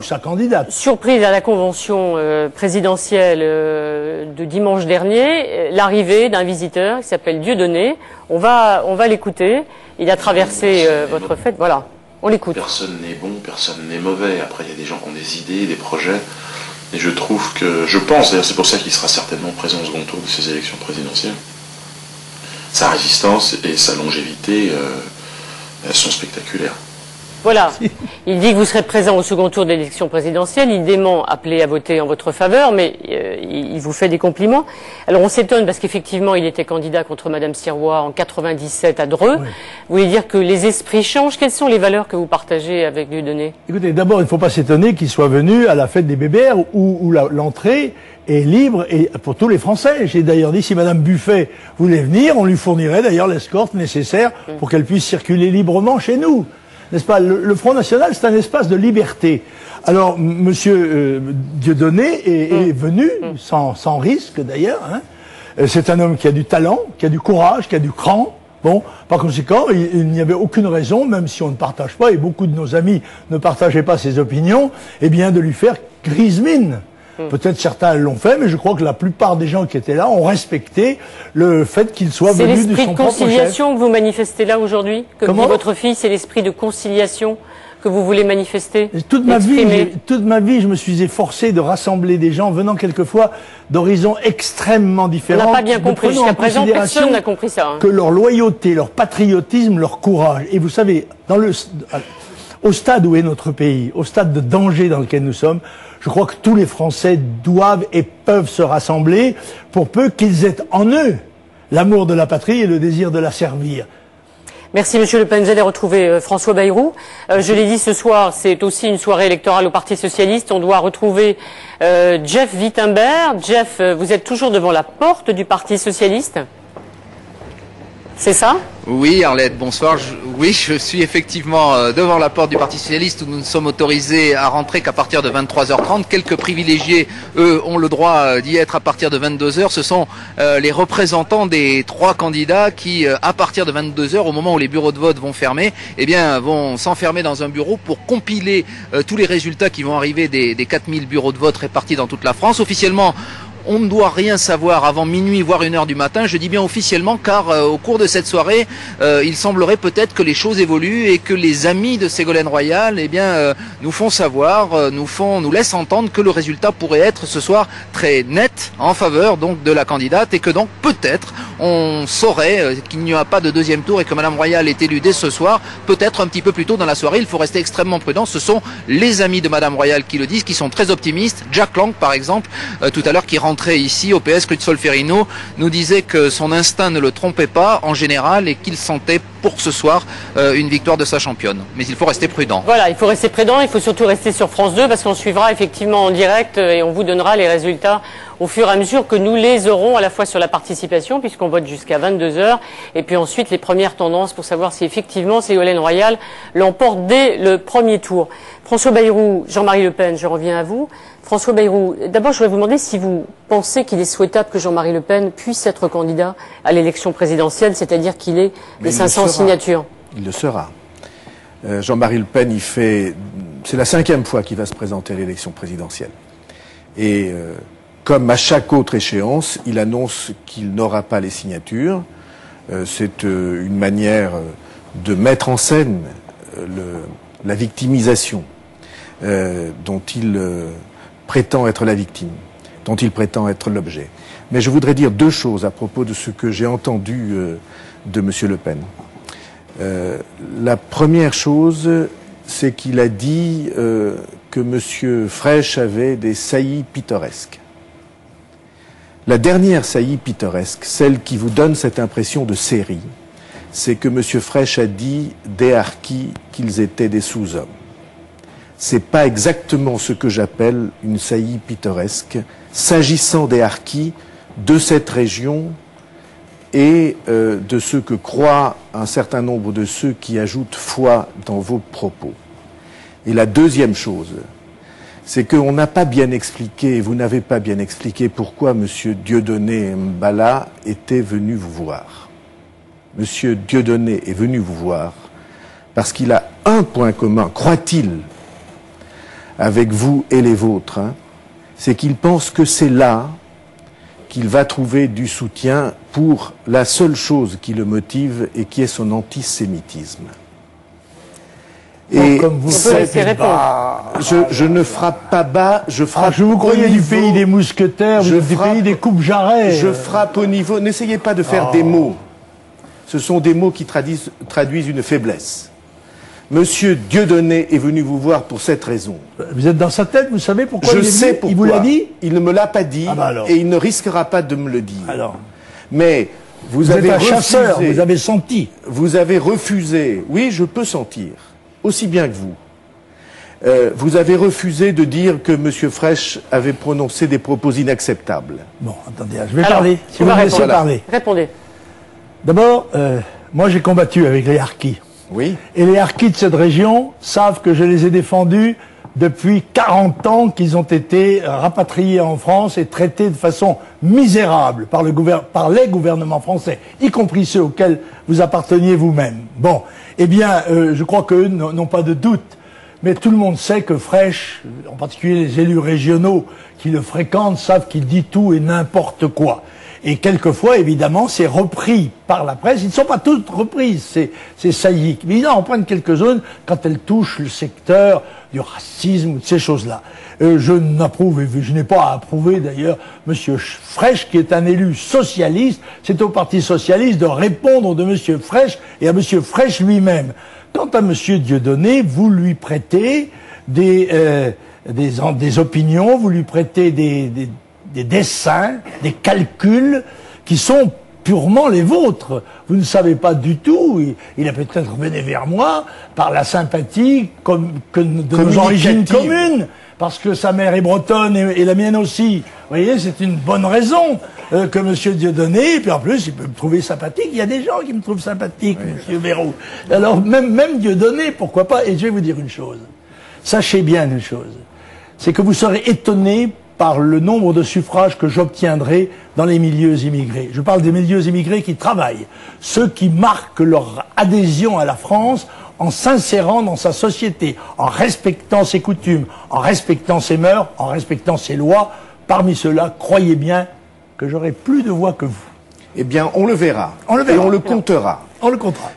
sa candidate. Surprise à la convention présidentielle de dimanche dernier, l'arrivée d'un visiteur qui s'appelle Dieudonné. On va l'écouter. Il a traversé votre fête. Voilà, on l'écoute. Personne n'est bon, personne n'est mauvais. Après, il y a des gens qui ont des idées, des projets. Et je pense, d'ailleurs c'est pour ça qu'il sera certainement présent au second tour de ces élections présidentielles. Sa résistance et sa longévité sont spectaculaires. Voilà, il dit que vous serez présent au second tour de l'élection présidentielle, il dément appeler à voter en votre faveur, mais il vous fait des compliments. Alors on s'étonne parce qu'effectivement il était candidat contre Madame Sirois en 97 à Dreux. Oui. Vous voulez dire que les esprits changent? Quelles sont les valeurs que vous partagez avec Dieudonné? Écoutez, d'abord il ne faut pas s'étonner qu'il soit venu à la fête des BBR où l'entrée est libre et pour tous les Français. J'ai d'ailleurs dit si Madame Buffet voulait venir, on lui fournirait d'ailleurs l'escorte nécessaire pour qu'elle puisse circuler librement chez nous. N'est-ce pas? Le Front National, c'est un espace de liberté. Alors, Monsieur Dieudonné est venu, sans risque d'ailleurs. Hein. C'est un homme qui a du talent, qui a du courage, qui a du cran. Bon, par conséquent, il n'y avait aucune raison, même si on ne partage pas, et beaucoup de nos amis ne partageaient pas ses opinions, eh bien de lui faire grise mine. Peut-être certains l'ont fait, mais je crois que la plupart des gens qui étaient là ont respecté le fait qu'il soit venu de son propre chef. C'est l'esprit de conciliation que vous manifestez là aujourd'hui? Comme dit votre fille, c'est l'esprit de conciliation que vous voulez manifester? Toute ma vie, je me suis efforcé de rassembler des gens venant quelquefois d'horizons extrêmement différents. On n'a pas bien compris jusqu'à présent, personne n'a compris ça. Hein. Que leur loyauté, leur patriotisme, leur courage. Et vous savez, au stade où est notre pays, au stade de danger dans lequel nous sommes, je crois que tous les Français doivent et peuvent se rassembler pour peu qu'ils aient en eux l'amour de la patrie et le désir de la servir. Merci Monsieur Le Pen. Vous allez retrouver François Bayrou. Je l'ai dit ce soir, c'est aussi une soirée électorale au Parti Socialiste. On doit retrouver Jeff Wittenberg. Jeff, vous êtes toujours devant la porte du Parti Socialiste? C'est ça? Oui, Arlette, bonsoir. Oui, je suis effectivement devant la porte du Parti Socialiste où nous ne sommes autorisés à rentrer qu'à partir de 23h30. Quelques privilégiés, eux, ont le droit d'y être à partir de 22h. Ce sont les représentants des 3 candidats qui, à partir de 22h, au moment où les bureaux de vote vont fermer, eh bien, vont s'enfermer dans un bureau pour compiler tous les résultats qui vont arriver des 4000 bureaux de vote répartis dans toute la France. Officiellement, on ne doit rien savoir avant minuit, voire 1h du matin. Je dis bien officiellement car au cours de cette soirée, il semblerait peut-être que les choses évoluent et que les amis de Ségolène Royal nous font savoir, nous laissent entendre que le résultat pourrait être ce soir très net en faveur donc de la candidate et que donc peut-être on saurait qu'il n'y aura pas de deuxième tour et que Madame Royal est élue dès ce soir, peut-être un petit peu plus tôt dans la soirée. Il faut rester extrêmement prudent. Ce sont les amis de Madame Royal qui le disent, qui sont très optimistes. Jack Lang, par exemple, tout à l'heure, qui rentre ici au PS rue de Solferino, nous disait que son instinct ne le trompait pas en général et qu'il sentait pour ce soir une victoire de sa championne. Mais il faut rester prudent. Voilà, il faut rester prudent, il faut surtout rester sur France 2 parce qu'on suivra effectivement en direct et on vous donnera les résultats au fur et à mesure que nous les aurons, à la fois sur la participation puisqu'on vote jusqu'à 22h et puis ensuite les premières tendances pour savoir si effectivement Ségolène Royal l'emporte dès le premier tour. François Bayrou, Jean-Marie Le Pen, je reviens à vous. François Bayrou, d'abord je voudrais vous demander si vous pensez qu'il est souhaitable que Jean-Marie Le Pen puisse être candidat à l'élection présidentielle, c'est-à-dire qu'il ait les 500 signatures. Il le sera. Jean-Marie Le Pen, c'est la 5e fois qu'il va se présenter à l'élection présidentielle. Et comme à chaque autre échéance, il annonce qu'il n'aura pas les signatures. C'est une manière de mettre en scène la victimisation dont il prétend être la victime, dont il prétend être l'objet. Mais je voudrais dire 2 choses à propos de ce que j'ai entendu de M. Le Pen. La première chose, c'est qu'il a dit que M. Frêche avait des saillies pittoresques. La dernière saillie pittoresque, celle qui vous donne cette impression de série, c'est que M. Frêche a dit des harkis qu'ils étaient des sous-hommes. C'est pas exactement ce que j'appelle une saillie pittoresque, s'agissant des harkis, de cette région et de ce que croient un certain nombre de ceux qui ajoutent foi dans vos propos. Et la deuxième chose, c'est qu'on n'a pas bien expliqué, vous n'avez pas bien expliqué pourquoi M. Dieudonné Mbala était venu vous voir. M. Dieudonné est venu vous voir parce qu'il a un point commun, croit-il, avec vous et les vôtres, hein, c'est qu'il pense que c'est là qu'il va trouver du soutien pour la seule chose qui le motive et qui est son antisémitisme. Et comme vous je ne frappe pas bas, je frappe je vous croyais du pays des mousquetaires, du pays des coupes jarrets. Je frappe au niveau. N'essayez pas de faire des mots. Ce sont des mots qui traduisent une faiblesse. Monsieur Dieudonné est venu vous voir pour cette raison. Vous êtes dans sa tête, vous savez pourquoi je sais pourquoi. Il vous l'a dit? Il ne me l'a pas dit et il ne risquera pas de me le dire. Alors. Mais vous êtes avez un refusé, chasseur, vous avez senti. Vous avez refusé. Oui, je peux sentir, aussi bien que vous. Vous avez refusé de dire que M. Frêche avait prononcé des propos inacceptables. Bon, attendez, je vais parler. Si vous me laissez parler. Répondez. D'abord, moi j'ai combattu avec les harkis. Oui. Et les harkis de cette région savent que je les ai défendus depuis 40 ans qu'ils ont été rapatriés en France et traités de façon misérable par les gouvernements français, y compris ceux auxquels vous apparteniez vous-même. Bon, eh bien, je crois qu'eux n'ont pas de doute. Mais tout le monde sait que Frêche, en particulier les élus régionaux qui le fréquentent, savent qu'il dit tout et n'importe quoi. Et quelquefois, évidemment, c'est repris par la presse. Ils ne sont pas toutes reprises, ces saillies. Mais ils en reprennent quelques-unes quand elles touchent le secteur du racisme ou de ces choses-là. Je n'approuve, et je n'ai pas à approuver d'ailleurs, M. Frêche, qui est un élu socialiste. C'est au Parti socialiste de répondre de M. Frêche et à M. Frêche lui-même. Quant à M. Dieudonné, vous lui prêtez des opinions, vous lui prêtez des dessins, des calculs qui sont purement les vôtres. Vous ne savez pas du tout. Il a peut-être venu vers moi par la sympathie de nos origines communes, parce que sa mère est bretonne et la mienne aussi. Vous voyez, c'est une bonne raison que M. Dieudonné, et puis en plus, il peut me trouver sympathique. Il y a des gens qui me trouvent sympathique, M. Béraud. Alors, même Dieudonné, pourquoi pas. Et je vais vous dire une chose. Sachez bien une chose. C'est que vous serez étonnés par le nombre de suffrages que j'obtiendrai dans les milieux immigrés. Je parle des milieux immigrés qui travaillent, ceux qui marquent leur adhésion à la France en s'insérant dans sa société, en respectant ses coutumes, en respectant ses mœurs, en respectant ses lois. Parmi ceux-là, croyez bien que j'aurai plus de voix que vous. Eh bien, on le verra. On le verra. Et on le comptera. On le comptera.